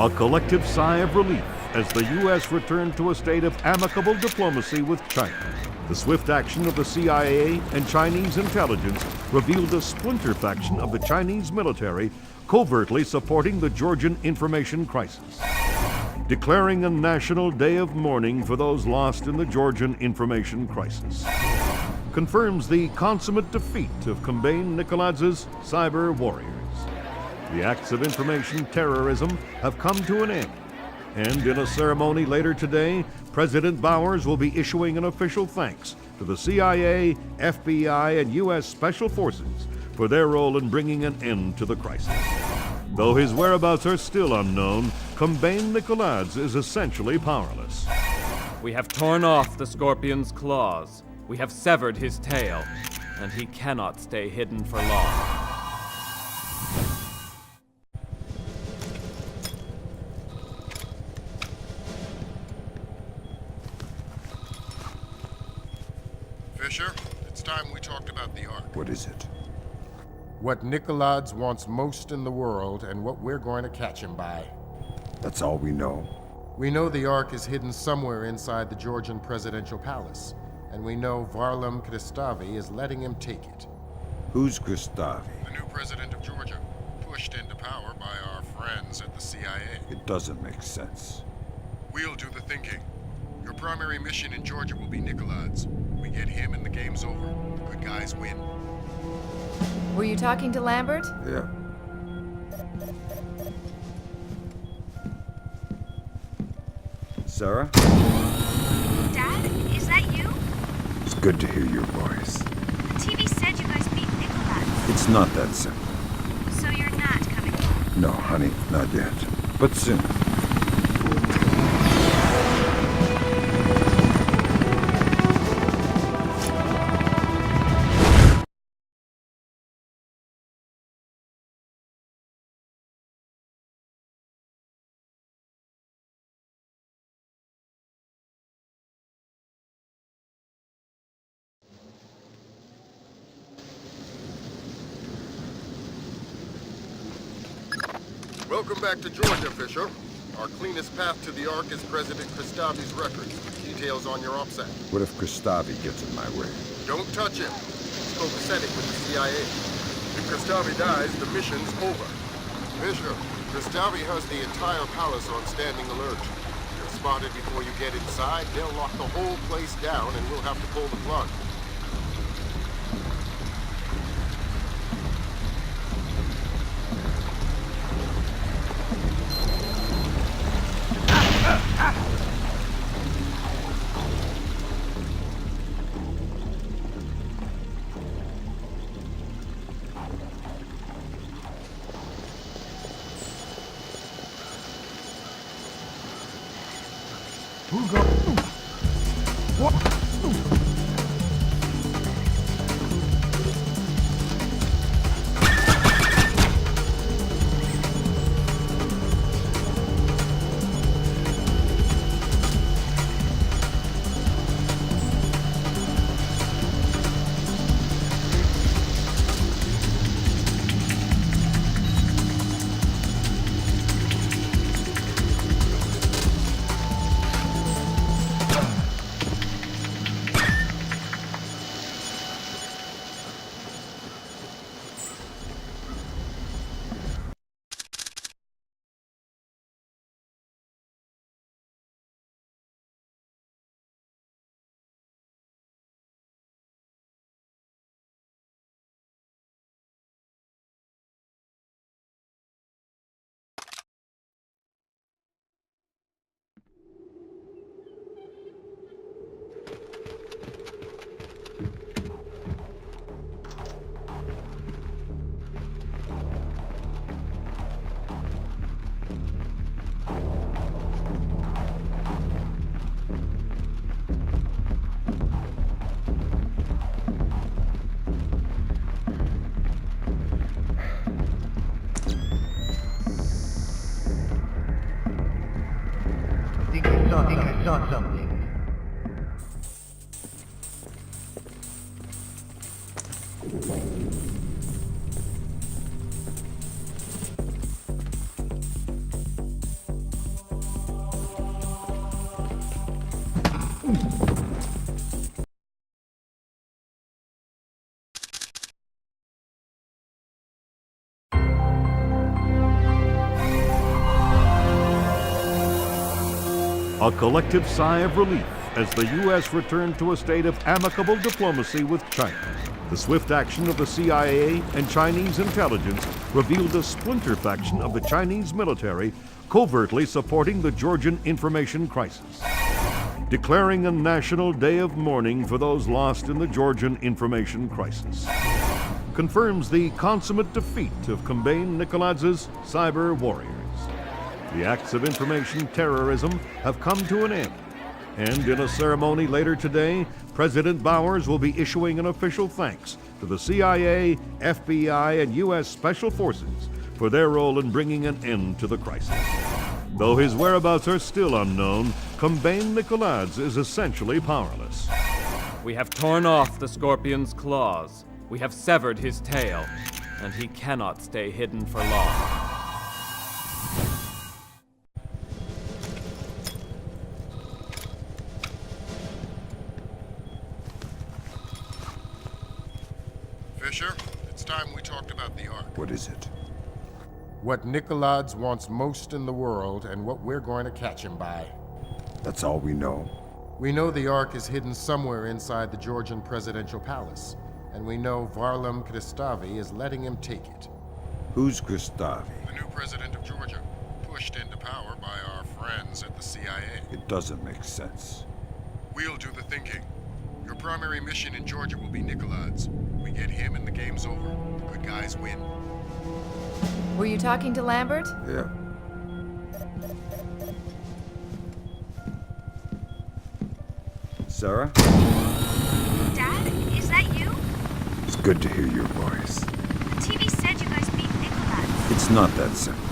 A collective sigh of relief as the U.S. returned to a state of amicable diplomacy with China. The swift action of the CIA and Chinese intelligence revealed a splinter faction of the Chinese military covertly supporting the Georgian information crisis, declaring a national day of mourning for those lost in the Georgian information crisis. Confirms the consummate defeat of Kamijoan Nikoladz's cyber warriors. The acts of information terrorism have come to an end, and in a ceremony later today, President Bowers will be issuing an official thanks to the CIA, FBI, and U.S. Special Forces for their role in bringing an end to the crisis. Though his whereabouts are still unknown, Kamijoan Nikoladze is essentially powerless. We have torn off the scorpion's claws. We have severed his tail, and he cannot stay hidden for long. Fisher, it's time we talked about the Ark. What is it? What Nikoladze wants most in the world, and what we're going to catch him by. That's all we know. We know the Ark is hidden somewhere inside the Georgian presidential palace, and we know Varlam Kristavi is letting him take it. Who's Kristavi? The new president of Georgia, pushed into power by our friends at the CIA. It doesn't make sense. We'll do the thinking. Your primary mission in Georgia will be Nikoladze. We get him and the game's over. The good guys win. Were you talking to Lambert? Yeah. Sarah? Dad, is that you? It's good to hear your voice. The TV said you guys beat Nikoladze. It's not that simple. So you're not coming home? No, honey, not yet. But soon. Welcome back to Georgia, Fisher. Our cleanest path to the Ark is President Kristavi's records. Details on your OPSAT. What if Kristavi gets in my way? Don't touch him. He's copacetic with the CIA. If Kristavi dies, the mission's over. Fisher, Kristavi has the entire palace on standing alert. If you're spotted before you get inside, they'll lock the whole place down and we'll have to pull the plug. I saw something. A collective sigh of relief as the U.S. returned to a state of amicable diplomacy with China. The swift action of the CIA and Chinese intelligence revealed a splinter faction of the Chinese military covertly supporting the Georgian information crisis, declaring a national day of mourning for those lost in the Georgian information crisis. Confirms the consummate defeat of Kamijoan Nikoladz's cyber warriors. The acts of information terrorism have come to an end, and in a ceremony later today, President Bowers will be issuing an official thanks to the CIA, FBI, and U.S. Special Forces for their role in bringing an end to the crisis. Though his whereabouts are still unknown, Kamijoan Nikoladze is essentially powerless. We have torn off the scorpion's claws. We have severed his tail, and he cannot stay hidden for long. Fisher, it's time we talked about the Ark. What is it? What Nikoladze wants most in the world and what we're going to catch him by. That's all we know. We know the Ark is hidden somewhere inside the Georgian presidential palace, and we know Varlam Kristavi is letting him take it. Who's Kristavi? The new president of Georgia, pushed into power by our friends at the CIA. It doesn't make sense. We'll do the thinking. Your primary mission in Georgia will be Nikoladze. We get him and the game's over. The good guys win. Were you talking to Lambert? Yeah. Sarah? Dad, is that you? It's good to hear your voice. The TV said you guys beat Nikoladze. It's not that simple.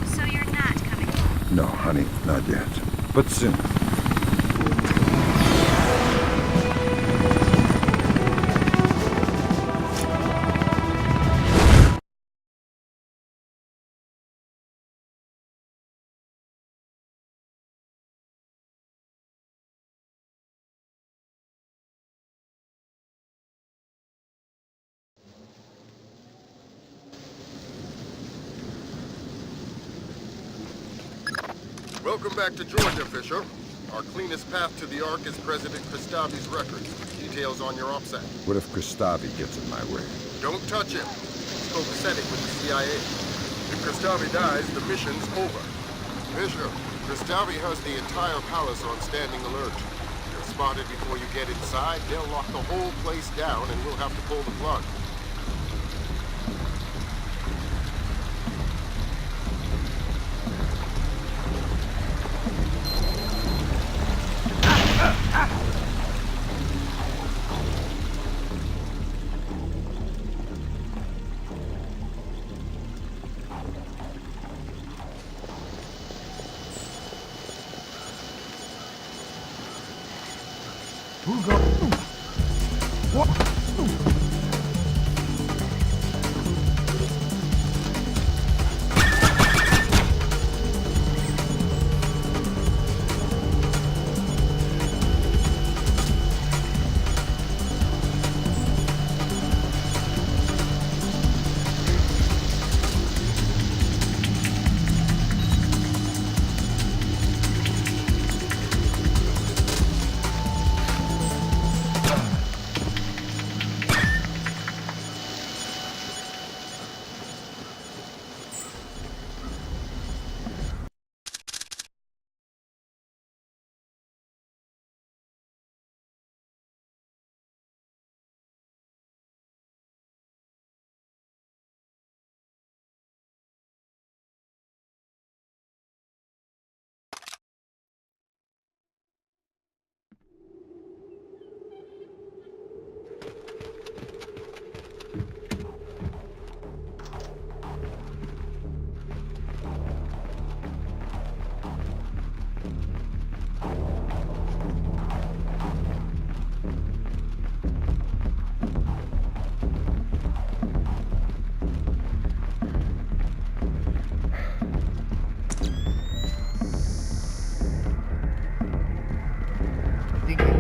So you're not coming home. No, honey, not yet. But soon. Welcome back to Georgia, Fisher. Our cleanest path to the Ark is President Kristavi's records. Details on your OPSAT. What if Kristavi gets in my way? Don't touch him. He's copacetic with the CIA. If Kristavi dies, the mission's over. Fisher, Kristavi has the entire palace on standing alert. If you're spotted before you get inside, they'll lock the whole place down and we'll have to pull the plug.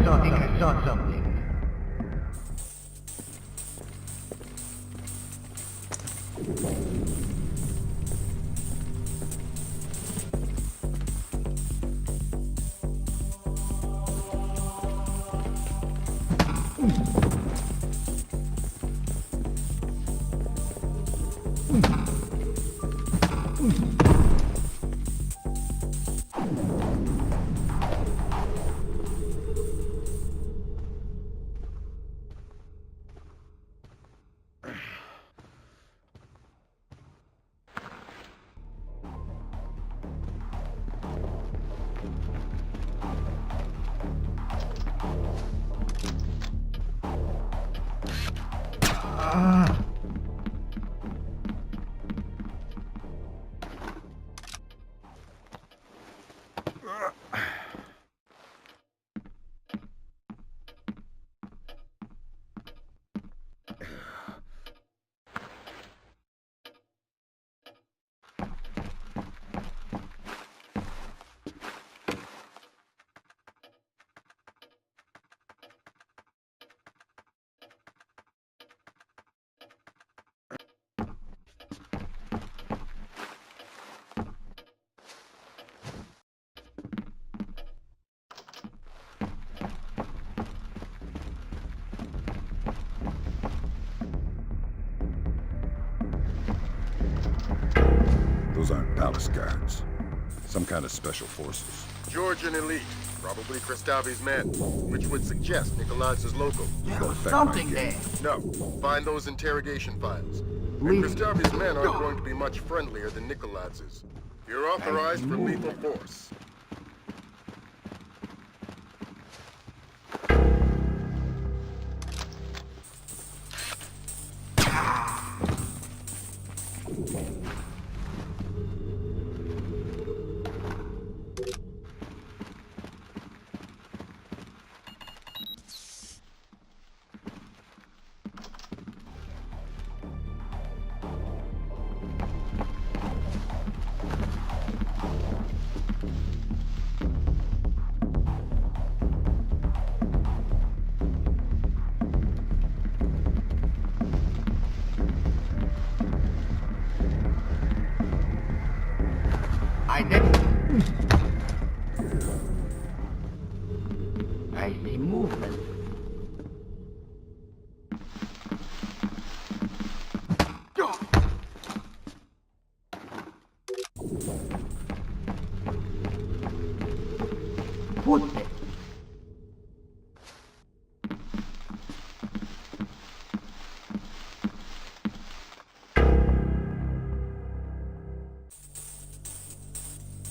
I saw something. Those aren't palace guards. Some kind of special forces. Georgian elite, probably Kristavi's men, which would suggest Nikolai's local. There was something there. No, find those interrogation files. And Kristavi's men aren't going to be much friendlier than Nikolai's. You're authorized for lethal force. I see movement. Footsteps.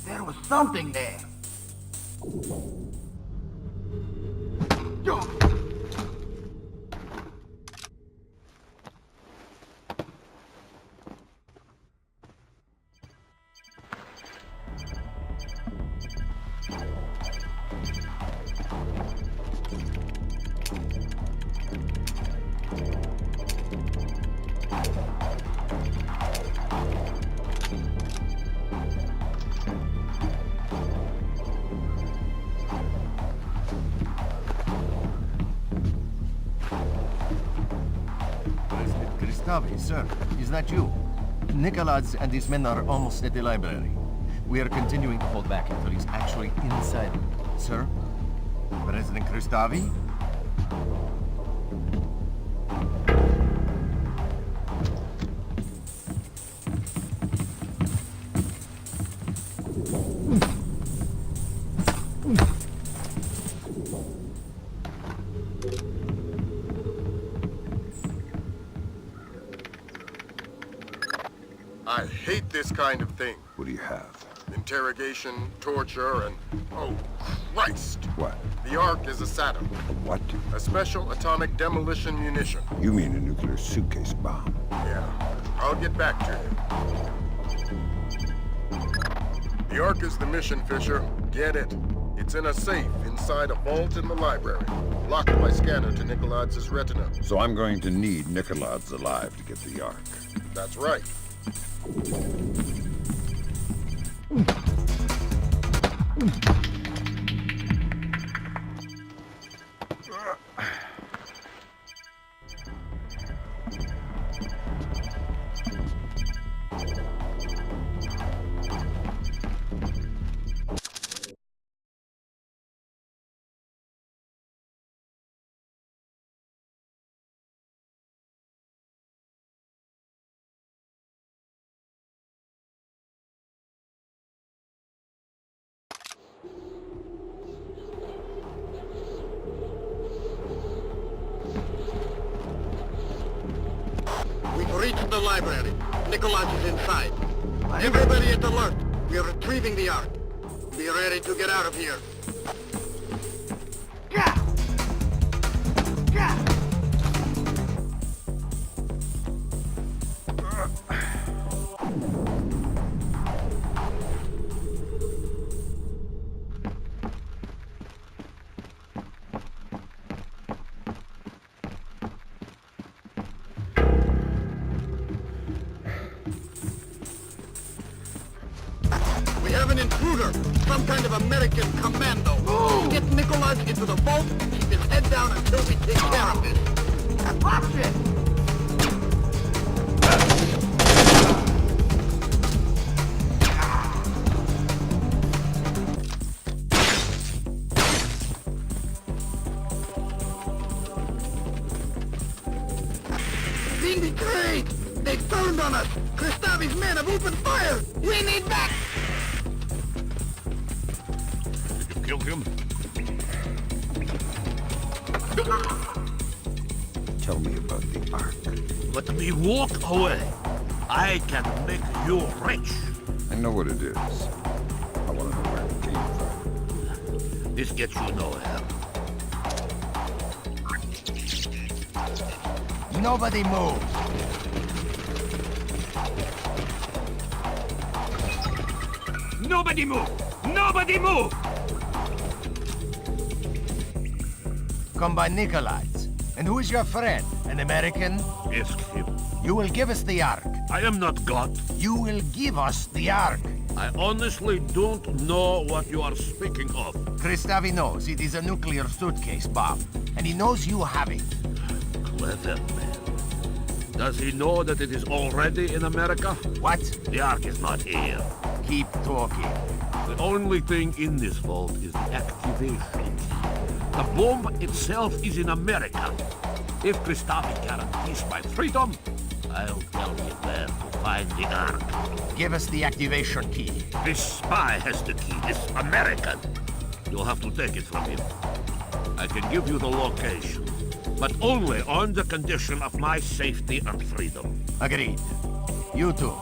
There was something there. Sir, is that you? Nikolaz and his men are almost at the library. We are continuing to hold back until he's actually inside. Sir? President Kristavi? I hate this kind of thing. What do you have? Interrogation, torture, and... oh, Christ! What? The Ark is a SATM. What? A special atomic demolition munition. You mean a nuclear suitcase bomb? Yeah. I'll get back to you. The Ark is the mission, Fisher. Get it. It's in a safe inside a vault in the library. Locked by scanner to Nikolai's retina. So I'm going to need Nikolaz alive to get the Ark. That's right. library. Nicholas is inside. Everybody at alert. We are retrieving the Ark. Be ready to get out of here. We have an intruder, some kind of American commando. Get Nicholas into the vault, keep his head down until we take care of this. Watch it! Being betrayed! They turned on us! Kristavi's men have opened fire! We need back! Kill him. Tell me about the Ark. Let me walk away. I can make you rich. I know what it is. I want to know where it came from. This gets you nowhere. Nobody move. Nobody move! Nobody move! Come by Nikolai's. And who is your friend? An American? Ask him. You will give us the Ark. I am not God. You will give us the Ark. I honestly don't know what you are speaking of. Kristavi knows it is a nuclear suitcase bomb. And he knows you have it. Clever man. Does he know that it is already in America? What? The Ark is not here. Keep talking. The only thing in this vault is the activation key. The bomb itself is in America. If Kristavi guarantees my freedom, I'll tell you where to find the Ark. Give us the activation key. This spy has the key. This American. You'll have to take it from him. I can give you the location, but only on the condition of my safety and freedom. Agreed. You two,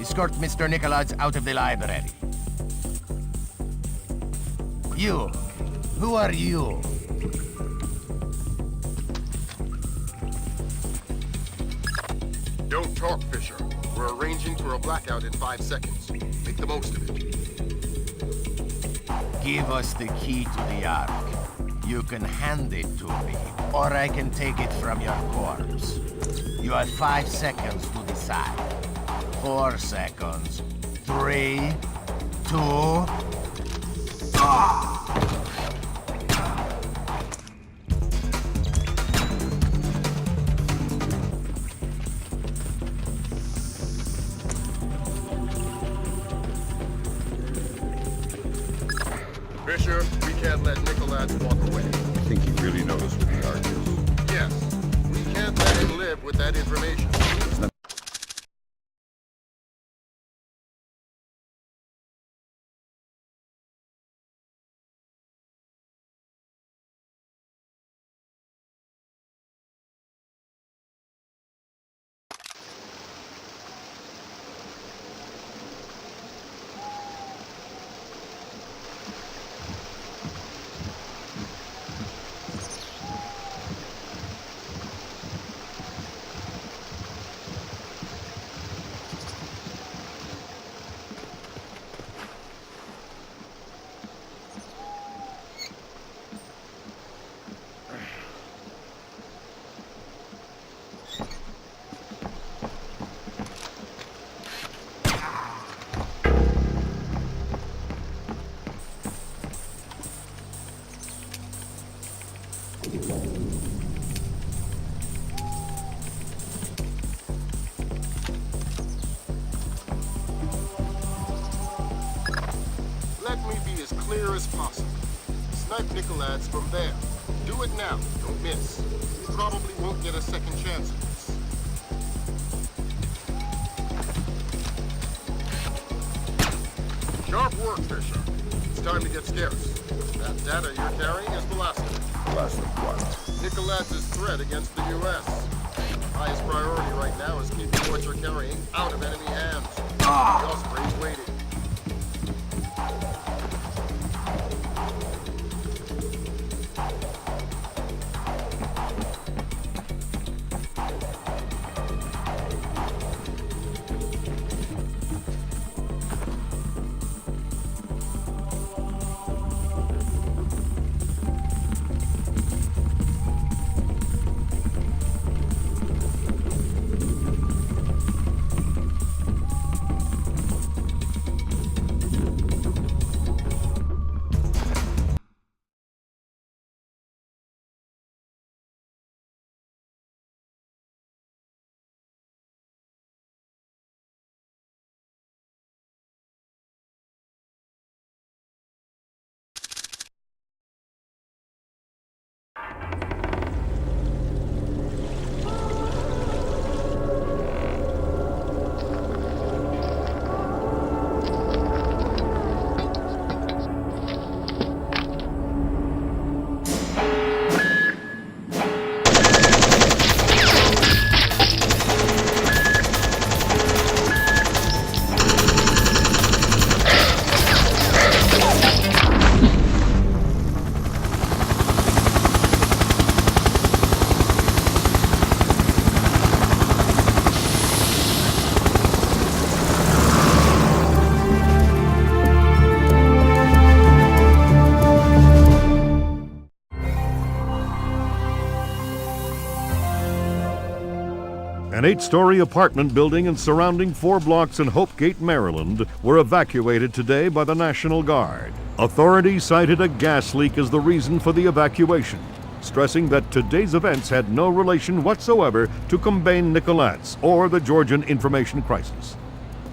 escort Mr. Nicholas out of the library. You. Who are you? Don't talk, Fisher. We're arranging for a blackout in 5 seconds. Make the most of it. Give us the key to the Ark. You can hand it to me, or I can take it from your corpse. You have 5 seconds to decide. 4 seconds. 3, 2... Fisher, we can't let Nicholas walk away. You think he really knows what the Ark is? Yes, we can't let him live with that information. Let me be as clear as possible. Snipe Nicholas from there. Do it now. Don't miss. You probably won't get a second chance at this. Sharp work, Fisher. It's time to get scarce. That data you're carrying is ballistic. Last of what? Nicholas's threat against the U.S. Highest priority right now is keeping what you're carrying out of enemy hands. The Osprey's waiting. An 8-story apartment building and surrounding 4 blocks in Hopegate, Maryland, were evacuated today by the National Guard. Authorities cited a gas leak as the reason for the evacuation, stressing that today's events had no relation whatsoever to Kamijoan Nicolats or the Georgian information crisis.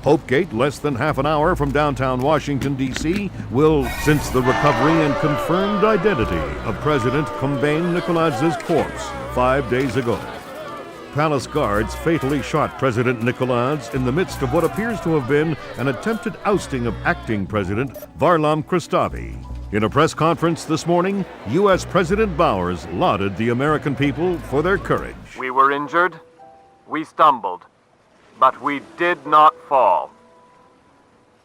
Hopegate, less than half an hour from downtown Washington, D.C., will, since the recovery and confirmed identity of President Kamijoan Nicolats' corpse 5 days ago. Palace guards fatally shot President Nicolats in the midst of what appears to have been an attempted ousting of acting President Varlam Kristavi. In a press conference this morning, U.S. President Bowers lauded the American people for their courage. We were injured, we stumbled, but we did not fall.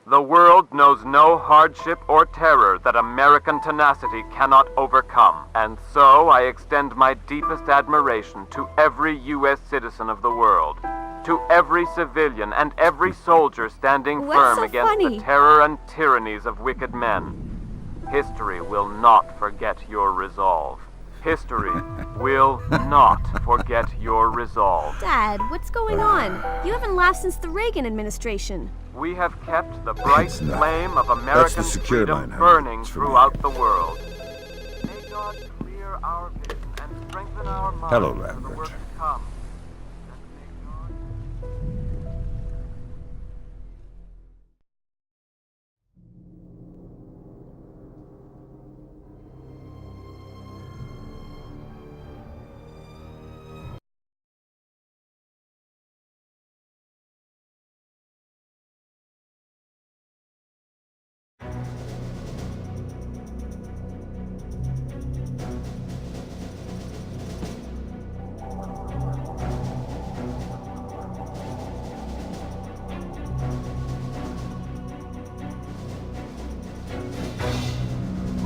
The world knows no hardship or terror that American tenacity cannot overcome. And so I extend my deepest admiration to every U.S. citizen of the world, to every civilian and every soldier standing firm against the terror and tyrannies of wicked men. History will not forget your resolve. History will not forget your resolve. Dad, what's going on? You haven't laughed since the Reagan administration. We have kept the bright flame of American freedom burning throughout the world. May God clear our vision and strengthen our minds for the work to come.